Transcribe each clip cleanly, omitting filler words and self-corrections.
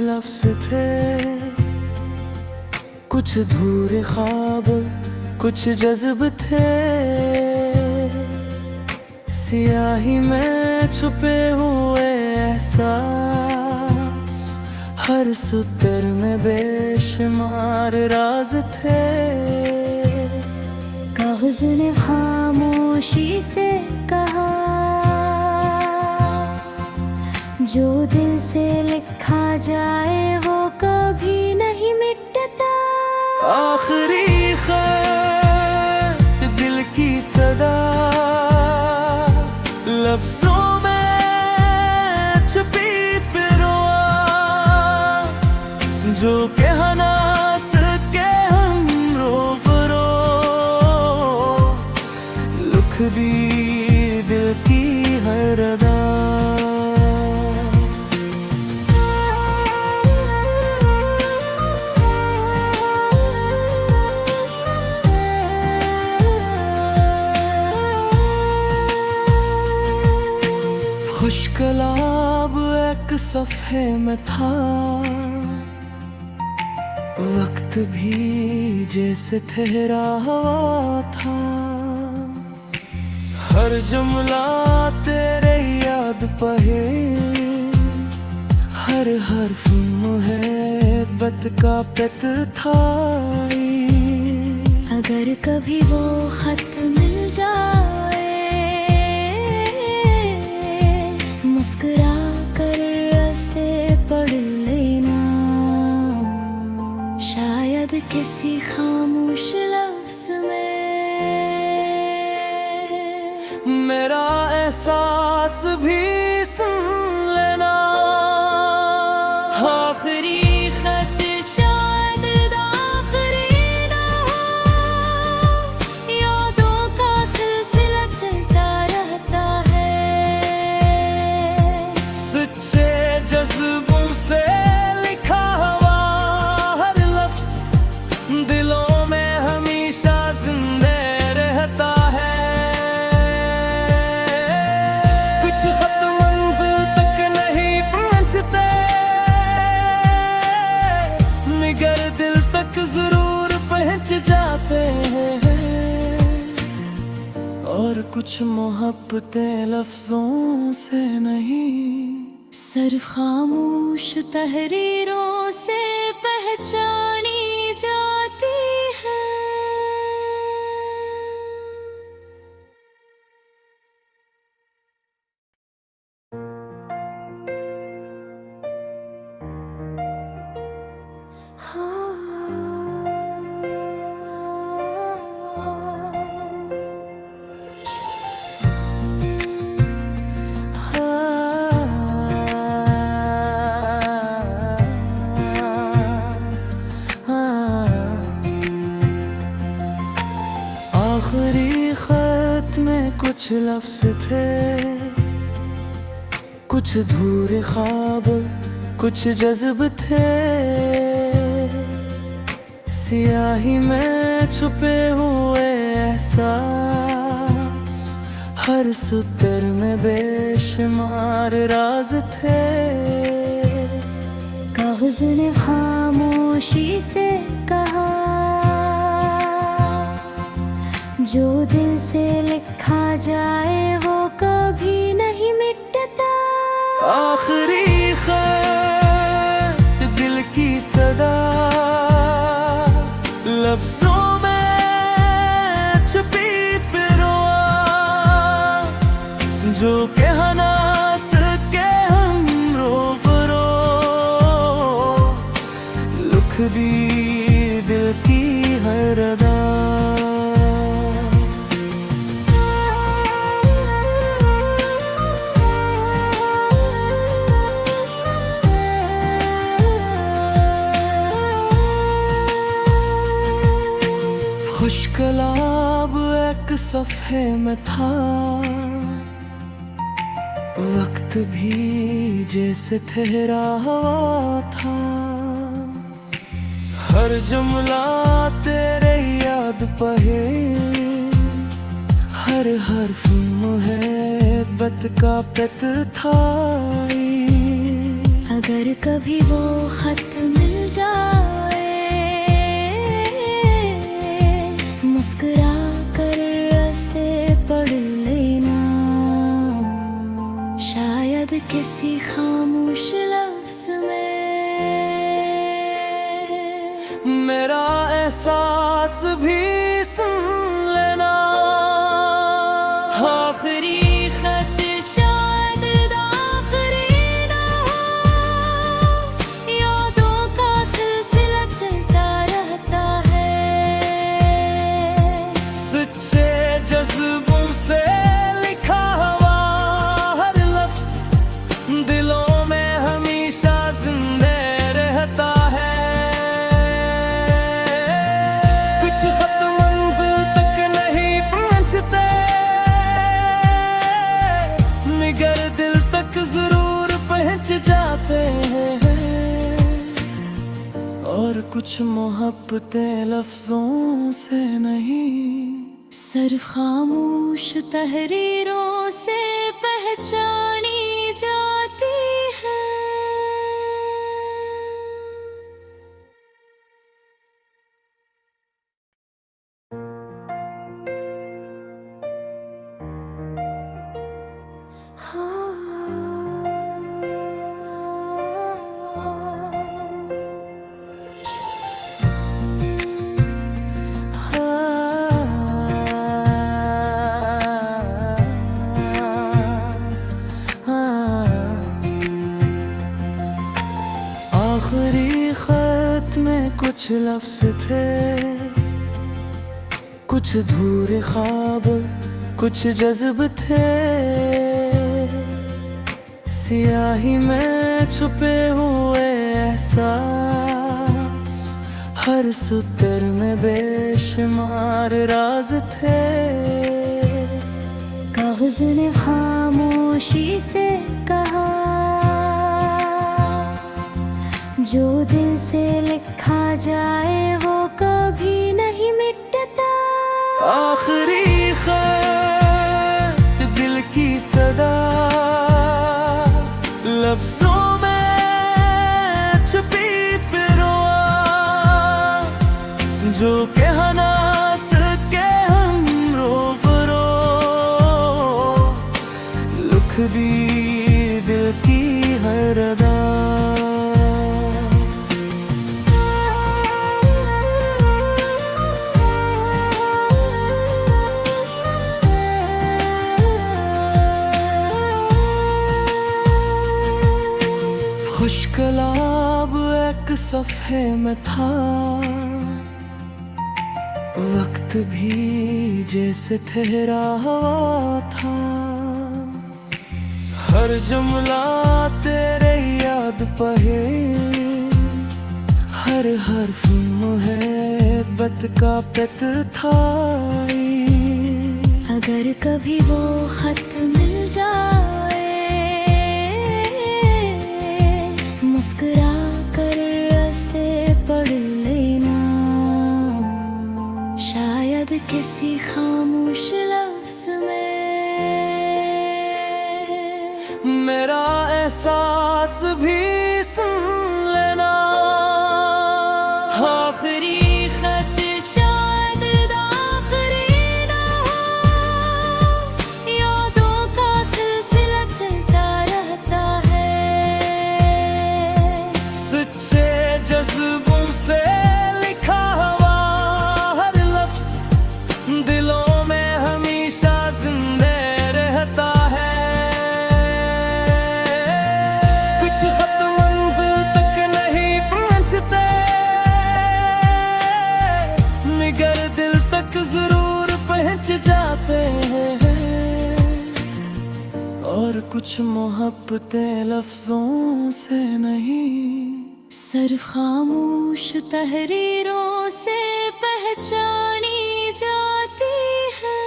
लफ्ज थे, कुछ धूरे ख्वाब, कुछ जज्ब थे। सियाही में छुपे हुए एहसास, हर सुतर में बेशुमार राज थे। कागज ने खामोशी से कहा, जो दिल से लिखा जाए वो कभी नहीं मिटता। आखिरी खत दिल की सदा, लफ्जों में छुपी पिरोआ, जो कह ना सके हम रूबरू, लिख दी दिल की हर अदा। खुशकलाब एक सफ़े में था, वक्त भी जैसे ठहरा हुआ था। हर जुमला तेरे याद पहे, हर हर्फ मुहब्बत का पित था। अगर कभी वो खत मिल जाए, मुस्कुरा कर से पढ़ लेना, शायद किसी खामोश लफ्ज में मेरा एहसास भी सुन लेना। आखिरी खत शायद आखिरी ना हो, यादों का सिलसिला चलता रहता है। सच्चे जज्बों से लिखा हुआ हर लफ्ज, दिलों में हमेशा जिंदे रहता है। कुछ खत मंजिल तक नहीं पहुंचते, मगर दिल तक जरूर पहुंच जाते हैं। और कुछ मोहब्बतें लफ्जों से नहीं, सिर्फ खामोश तहरीरों से पहचानी जाती है। आखिरी खत में कुछ लफ्ज थे, कुछ धूरे ख्वाब, कुछ जज्ब थे। सियाही में छुपे हुए एहसास, हर सुतर में बेशुमार राज थे। कागज ने खामोशी से कहा, जो दिल से लिखा जाए वो कभी नहीं मिटता। आखिरी खत दिल की सदा, लफ्जों में छुपी पिरोआ, जो कह ना सके हम रूबरू, लिख दी दिल की हर अदा। खुशकलाब एक सफ़े में था, वक्त भी जैसे ठहरा हुआ था। हर जुमला तेरे याद पहे, हर हर्फ मुहब्बत का पित था। अगर कभी वो खत मिल जाए, मुस्कुरा कर से पढ़ लेना, शायद किसी खामोश लफ्ज़ में मेरा एहसास भी सुन लेना। आखिरी खत शायद आखिरी ना हो, यादों का सिलसिला चलता रहता है। सच्चे जज्बों से लिखा हुआ हर लफ्ज़ दिलों में हमेशा जिंदे रहता है। कुछ खत मंजिल तक नहीं पहुंचते, मगर दिल तक जरूर पहुंच जाते हैं। और कुछ मोहब्बतें लफ्जों से नहीं, सिर्फ खामोश तहरीरों से पहचानी जाती है। आखिरी खत में कुछ लफ्ज थे, कुछ अधूरे ख्वाब, कुछ जज्ब थे। सियाही में छुपे हुए एहसास, हर सुतर में बेशुमार राज थे। कागज ने खामोशी से कहा, जो दिल से लिखा जाए वो कभी नहीं मिटता। आखिरी खत दिल की सदा, लफ्जों में छुपी पिरोआ, जो कह ना सके हम रूबरू, लिख दी दिल की हर अदा। खुशकलाब एक सफ़े में था, वक्त भी जैसे ठहरा हुआ था। हर जुमला तेरे याद पे, हर हर्फ मोहब्बत का पेत था। अगर कभी वो खत मिल जाए, मुस्कुरा कर से पढ़ लेना, शायद किसी खामोश लफ्ज़ में मेरा एहसास भी सुन लेना। आखिरी खत शायद आखिरी ना हो, यादों का सिलसिला चलता रहता है। सच्चे जज्बों से लिखा हुआ हर लफ्ज़ दिलों में हमेशा जिंदे रहता है। कुछ खत मंजिल तक नहीं पहुंचते, मगर दिल तक जरूर पहुंच जाते हैं। और कुछ मोहब्बतें लफ्जों से नहीं, सिर्फ खामोश तहरीरों से पहचानी जाती है।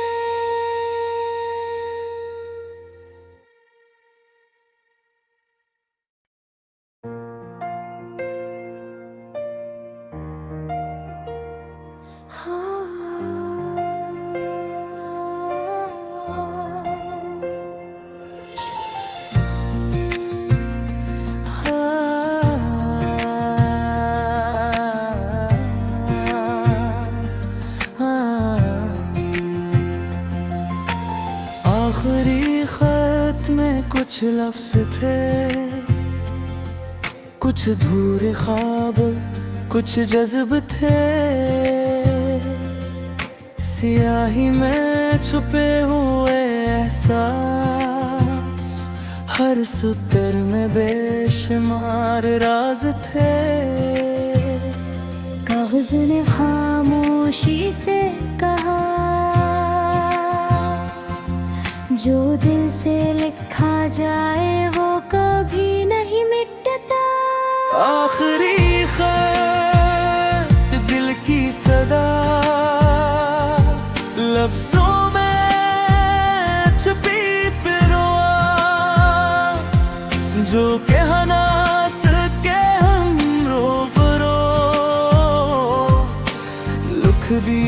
कुछ लफ्ज थे, कुछ धूरे ख्वाब, कुछ जज्ब थे। सियाही में छुपे हुए एहसास, हर सुतर में बेशुमार राज थे। कागज ने खामोशी से कहा, जो दिल से लिखा जाए वो कभी नहीं मिटता। आखिरी खत दिल की सदा, लफ्जों में छुपी पिरवा, जो कह ना सके हम रूबरू, लिख दी